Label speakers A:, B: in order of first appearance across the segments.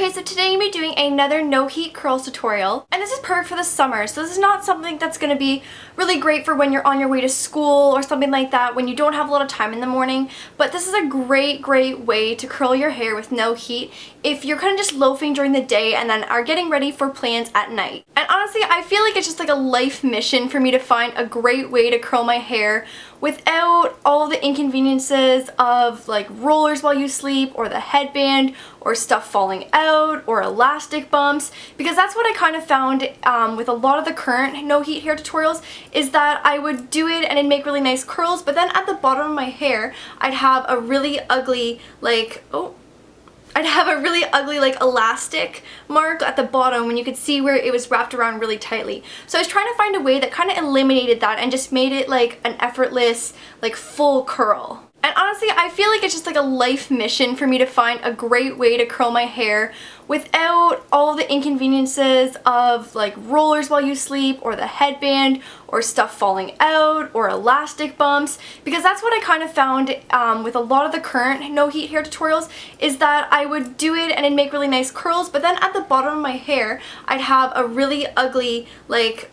A: Okay, so today I'm going to be doing another no heat curls tutorial, and this is perfect for the summer. So this is not something that's going to be really great for when you're on your way to school or something like that, when you don't have a lot of time in the morning, but this is a great way to curl your hair with no heat if you're kind of just loafing during the day and then are getting ready for plans at night. And honestly, I feel like it's just like a life mission for me to find a great way to curl my hair without all the inconveniences of like rollers while you sleep, or the headband, or stuff falling out, or elastic bumps, because that's what I kind of found with a lot of the current no heat hair tutorials, is that I would do it and it'd make really nice curls, but then at the bottom of my hair I'd have a really ugly like elastic mark at the bottom when you could see where it was wrapped around really tightly. So I was trying to find a way that kind of eliminated that and just made it like an effortless, like full curl. And honestly, I feel like it's just like a life mission for me to find a great way to curl my hair without all the inconveniences of like rollers while you sleep, or the headband, or stuff falling out, or elastic bumps, because that's what I kind of found with a lot of the current no heat hair tutorials, is that I would do it and it'd make really nice curls, but then at the bottom of my hair I'd have a really ugly like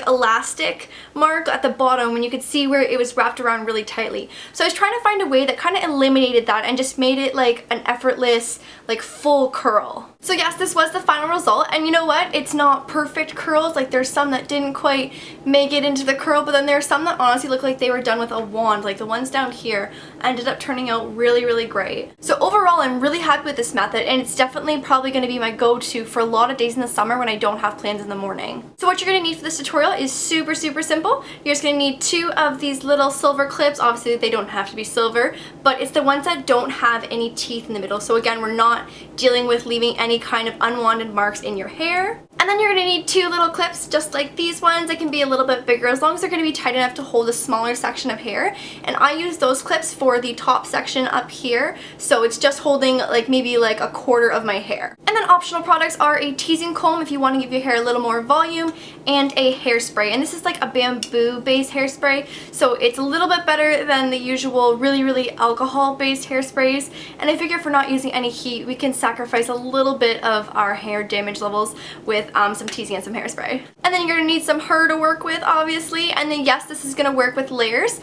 A: elastic mark at the bottom when you could see where it was wrapped around really tightly. So I was trying to find a way that kind of eliminated that and just made it like an effortless, like full curl. So yes, this was the final result, and you know what? It's not perfect curls. Like there's some that didn't quite make it into the curl, but then there are some that honestly look like they were done with a wand. Like the ones down here ended up turning out really great. So overall, I'm really happy with this method, and it's definitely probably going to be my go-to for a lot of days in the summer when I don't have plans in the morning. So what you're going to need for this tutorial is super simple. You're just going to need 2 of these little silver clips. Obviously they don't have to be silver, but it's the ones that don't have any teeth in the middle. So again, we're not dealing with leaving any kind of unwanted marks in your hair. And then you're going to need 2 little clips just like these ones. They can be a little bit bigger as long as they're going to be tight enough to hold a smaller section of hair. And I use those clips for the top section up here, so it's just holding like maybe like a quarter of my hair. And then optional products are a teasing comb if you want to give your hair a little more volume, and a hairspray. And this is like a bamboo based hairspray, so it's a little bit better than the usual really alcohol based hairsprays. And I figure if we're not using any heat, we can sacrifice a little bit of our hair damage levels with some teasing and some hairspray. And then you're going to need some hair to work with, obviously. And then yes, this is going to work with layers.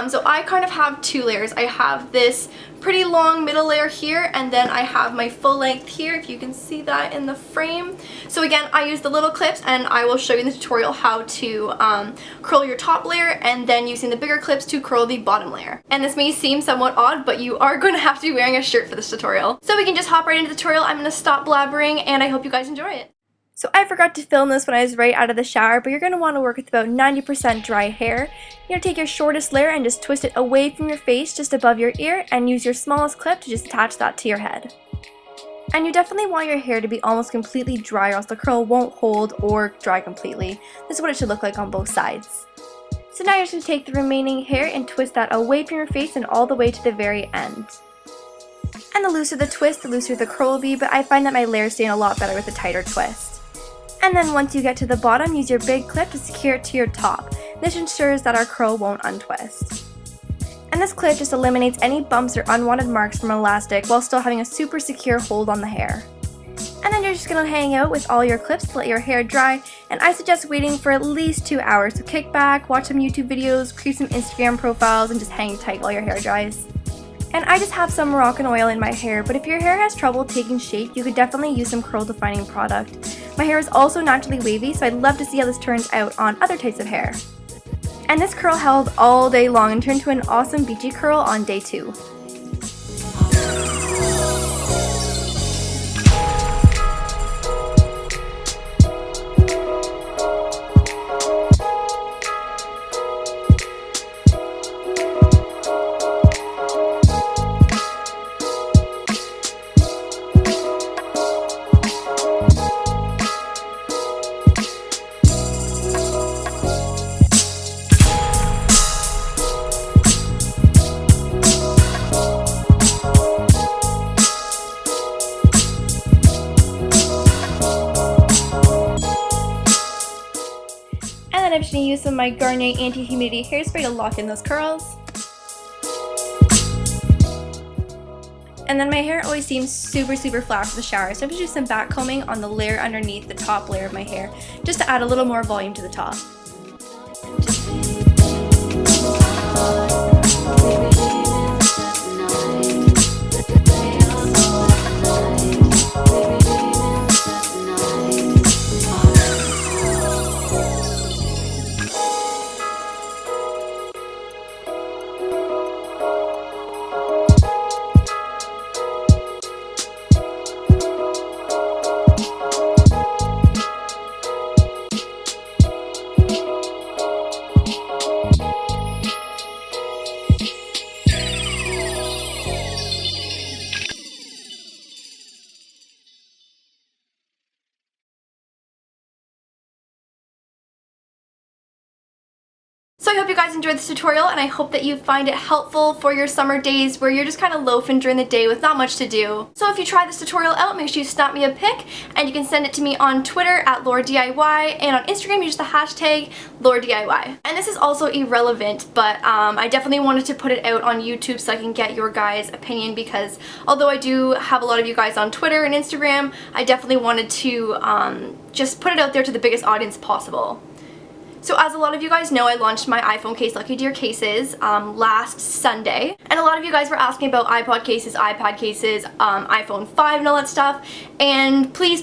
A: So I kind of have 2 layers. I have this pretty long middle layer here, and then I have my full length here, if you can see that in the frame. So again, I use the little clips, and I will show you in the tutorial how to curl your top layer, and then using the bigger clips to curl the bottom layer. And this may seem somewhat odd, but you are going to have to be wearing a shirt for this tutorial. So we can just hop right into the tutorial. I'm going to stop blabbering, and I hope you guys enjoy it. So I forgot to film this when I was right out of the shower, but you're going to want to work with about 90% dry hair. You're going to take your shortest layer and just twist it away from your face, just above your ear, and use your smallest clip to just attach that to your head. And you definitely want your hair to be almost completely dry, or else the curl won't hold or dry completely. This is what it should look like on both sides. So now you're just going to take the remaining hair and twist that away from your face and all the way to the very end. And the looser the twist, the looser the curl will be, but I find that my layers stay in a lot better with a tighter twist. And then once you get to the bottom, use your big clip to secure it to your top. This ensures that our curl won't untwist. And this clip just eliminates any bumps or unwanted marks from elastic while still having a super secure hold on the hair. And then you're just going to hang out with all your clips to let your hair dry, and I suggest waiting for at least 2 hours. So kick back, watch some YouTube videos, create some Instagram profiles, and just hang tight while your hair dries. And I just have some Moroccan oil in my hair, but if your hair has trouble taking shape, you could definitely use some curl defining product. My hair is also naturally wavy, so I'd love to see how this turns out on other types of hair. And this curl held all day long and turned to an awesome beachy curl on day 2. I'm just going to use some of my Garnier Anti-Humidity Hairspray to lock in those curls. And then my hair always seems super flat after the shower, so I'm going to do some back combing on the layer underneath the top layer of my hair, just to add a little more volume to the top. So I hope you guys enjoyed this tutorial, and I hope that you find it helpful for your summer days where you're just kind of loafing during the day with not much to do. So if you try this tutorial out, make sure you snap me a pic, and you can send it to me on Twitter at LauraDIY, and on Instagram use the hashtag LauraDIY. And this is also irrelevant, but I definitely wanted to put it out on YouTube so I can get your guys' opinion, because although I do have a lot of you guys on Twitter and Instagram, I definitely wanted to just put it out there to the biggest audience possible. So as a lot of you guys know, I launched my iPhone case Lucky Deer cases last Sunday, and a lot of you guys were asking about iPod cases, iPad cases, iPhone 5 and all that stuff, and please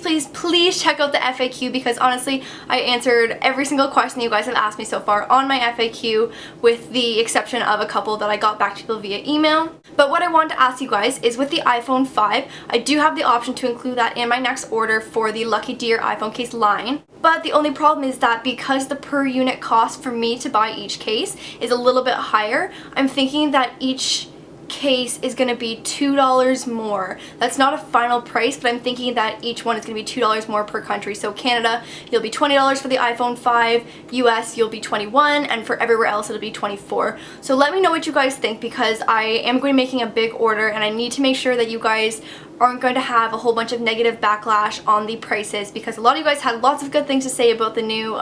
A: check out the FAQ, because honestly I answered every single question you guys have asked me so far on my FAQ, with the exception of a couple that I got back to people via email. But what I wanted to ask you guys is, with the iPhone 5, I do have the option to include that in my next order for the Lucky Deer iPhone case line. But the only problem is that because the per unit cost for me to buy each case is a little bit higher, I'm thinking that each case is going to be $2 more. That's not a final price, but I'm thinking that each one is going to be $2 more per country. So Canada, you'll be $20 for the iPhone 5, US, you'll be $21, and for everywhere else it'll be $24. So let me know what you guys think, because I am going to be making a big order, and I need to make sure that you guys aren't going to have a whole bunch of negative backlash on the prices, because a lot of you guys had lots of good things to say about the new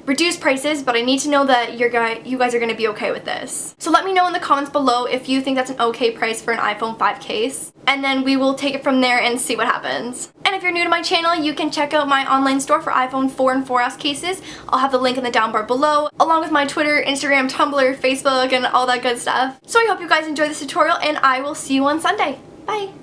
A: reduced prices, but I need to know that you guys are going to be okay with this. So let me know in the comments below if you think that's an okay price for an iPhone 5 case, and then we will take it from there and see what happens. And if you're new to my channel, you can check out my online store for iPhone 4 and 4S cases. I'll have the link in the down bar below, along with my Twitter, Instagram, Tumblr, Facebook, and all that good stuff. So I hope you guys enjoyed this tutorial, and I will see you on Sunday. Bye!